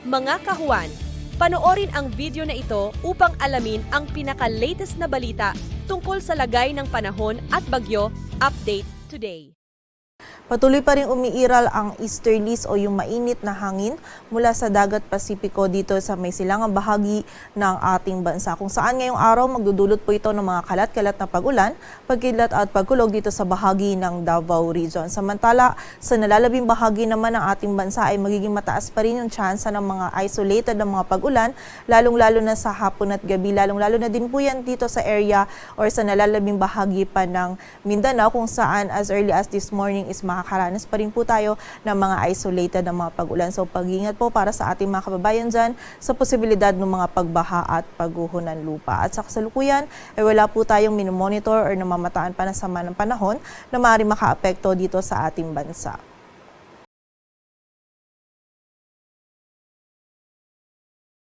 Mga kahuwan, panoorin ang video na ito upang alamin ang pinaka-latest na balita tungkol sa lagay ng panahon at bagyo. Update today. Patuloy pa rin umiiral ang easterlies o yung mainit na hangin mula sa dagat Pasipiko dito sa may silangang bahagi ng ating bansa. Kung saan ngayong araw magdudulot po ito ng mga kalat-kalat na pag-ulan, pagkidlat at pagkulog dito sa bahagi ng Davao Region. Samantala, sa nalalabing bahagi naman ng ating bansa ay magiging mataas pa rin yung tsansa ng mga isolated na mga pag-ulan, lalong-lalo na sa hapon at gabi. Lalong-lalo na din po yan dito sa area or sa nalalabing bahagi pa ng Mindanao kung saan as early as this morning is makakaranas pa rin po tayo ng mga isolated na mga pag-ulan. So pag-ingat po para sa ating mga kababayan dyan sa posibilidad ng mga pagbaha at pagguho ng lupa. At sa kasalukuyan ay wala po tayong minomonitor or namamataan pa na sama ng panahon na maaaring makaapekto dito sa ating bansa.